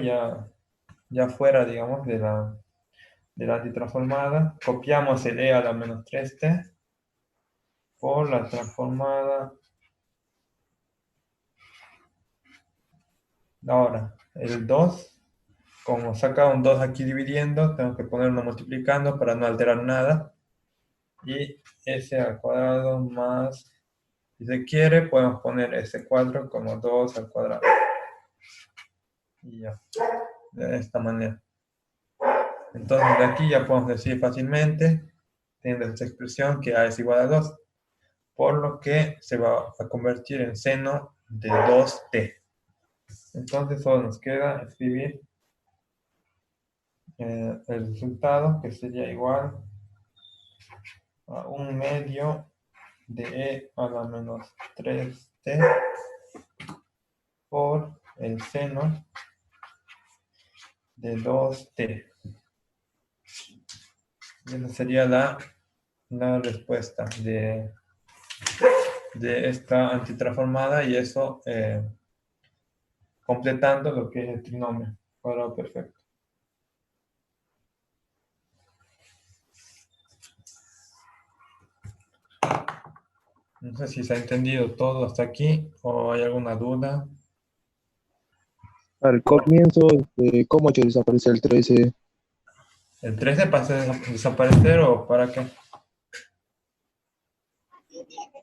ya fuera, digamos, de la antitransformada. Copiamos el e a la menos 3t por la transformada. Ahora, el 2, como saca un 2 aquí dividiendo, tengo que ponerlo multiplicando para no alterar nada. Y s al cuadrado más, si se quiere, podemos poner s4 como 2 al cuadrado. Y ya, de esta manera. Entonces de aquí ya podemos decir fácilmente, teniendo esta expresión, que a es igual a 2, por lo que se va a convertir en seno de 2t. Entonces solo nos queda escribir el resultado, que sería igual a un medio de e a la menos 3t por el seno de 2t. Y esa sería la respuesta de esta antitransformada, y eso completando lo que es el trinomio cuadrado perfecto. No sé si se ha entendido todo hasta aquí o hay alguna duda. Al comienzo, ¿cómo se desaparece el 13? ¿El 13 pasa a desaparecer o para qué?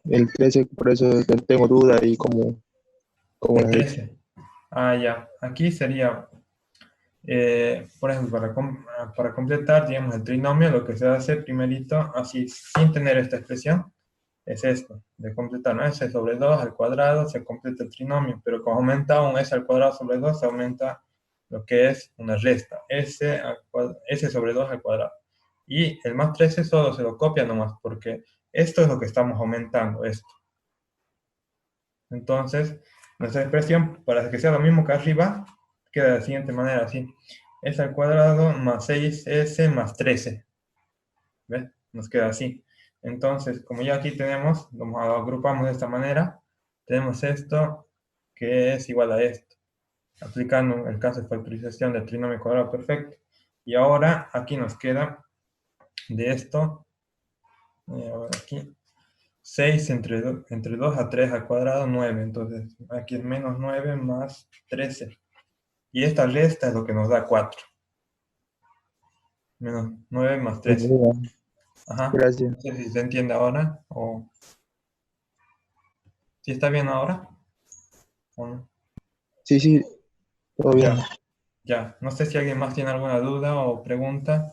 El 13, por eso tengo duda y cómo El lo he hecho. 13. Ya. Aquí sería, por ejemplo, para completar, digamos, el trinomio, lo que se hace primerito, así, sin tener esta expresión, es esto, de completar, ¿no? S sobre 2 al cuadrado, se completa el trinomio, pero como aumenta un S al cuadrado sobre 2, se aumenta lo que es una resta, S sobre 2 al cuadrado. Y el más 13 solo se lo copia nomás, porque esto es lo que estamos aumentando, esto. Entonces, nuestra expresión, para que sea lo mismo que arriba, queda de la siguiente manera, así. S al cuadrado más 6S más 13. ¿Ves? Nos queda así. Entonces, como ya aquí tenemos, lo agrupamos de esta manera, tenemos esto que es igual a esto, aplicando el caso de factorización del trinomio cuadrado perfecto. Y ahora aquí nos queda de esto, a ver aquí, 6 entre 2 a 3 al cuadrado, 9. Entonces, aquí es menos 9 más 13. Y esta resta es lo que nos da 4. Menos 9 más 13. Ajá. Gracias. No sé si se entiende ahora o si está bien ahora o no. Sí, sí, todo bien. Ya, ya. No sé si alguien más tiene alguna duda o pregunta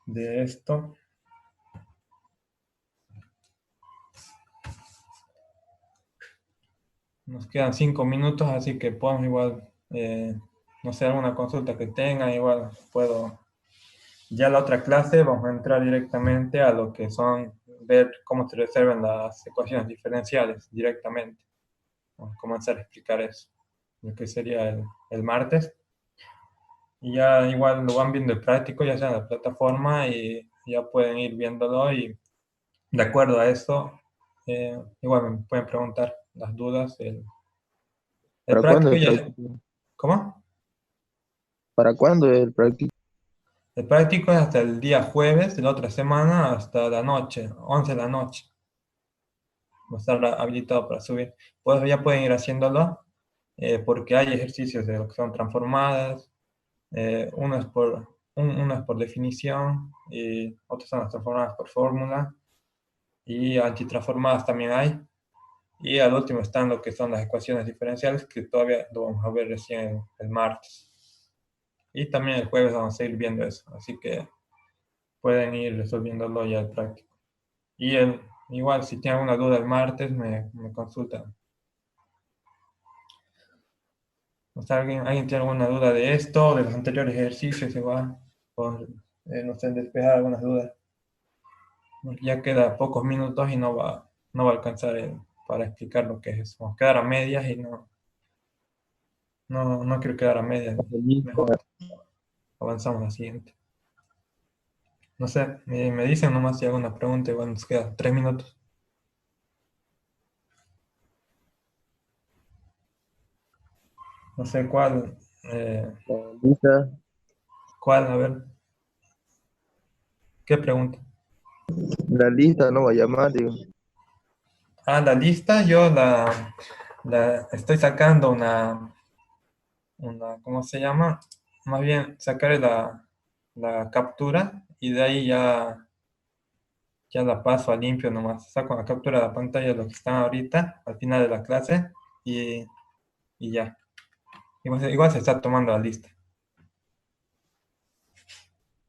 de esto. Nos quedan 5 minutos, así que podemos igual, no sé, alguna consulta que tengan, igual puedo. Ya la otra clase vamos a entrar directamente a lo que son, ver cómo se resuelven las ecuaciones diferenciales directamente. Vamos a comenzar a explicar eso, lo que sería el martes. Y ya igual lo van viendo el práctico, ya sea en la plataforma, y ya pueden ir viéndolo y de acuerdo a eso, igual me pueden preguntar las dudas. El ¿Para cuándo práctico el ya, práctico? ¿cómo? ¿Para cuándo el práctico? El práctico es hasta el día jueves de la otra semana hasta la noche, 11 de la noche. Va a estar habilitado para subir. Pues ya pueden ir haciéndolo porque hay ejercicios de lo que son transformadas. Uno es por definición y otros son las transformadas por fórmula. Y antitransformadas también hay. Y al último están lo que son las ecuaciones diferenciales, que todavía lo vamos a ver recién el martes. Y también el jueves vamos a ir viendo eso. Así que pueden ir resolviéndolo ya el práctico. Y igual, si tienen alguna duda el martes, me consultan. O sea, ¿alguien tiene alguna duda de esto, de los anteriores ejercicios igual? O, no sé, despejar algunas dudas. Porque ya queda pocos minutos y no va a alcanzar para explicar lo que es eso. Vamos a quedar a medias y no quiero quedar a medias. Mejor avanzamos a la siguiente. No sé, me dicen nomás si hago una pregunta, igual nos queda 3 minutos. No sé cuál, Lista, a ver, ¿qué pregunta? la lista no va a llamar, digo. Ah, la lista, yo la estoy sacando ¿cómo se llama? Más bien, sacaré la captura y de ahí ya la paso a limpio nomás. Saco la captura de la pantalla de lo que están ahorita, al final de la clase, y ya. Igual se está tomando la lista.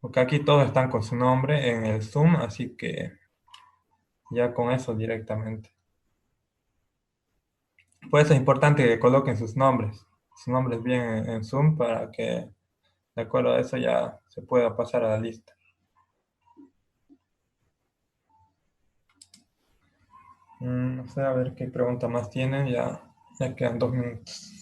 Porque aquí todos están con su nombre en el Zoom, así que ya con eso directamente. Por eso es importante que coloquen sus nombres bien en Zoom para que de acuerdo a eso ya se pueda pasar a la lista. No sé, a ver qué pregunta más tienen, ya quedan 2 minutos.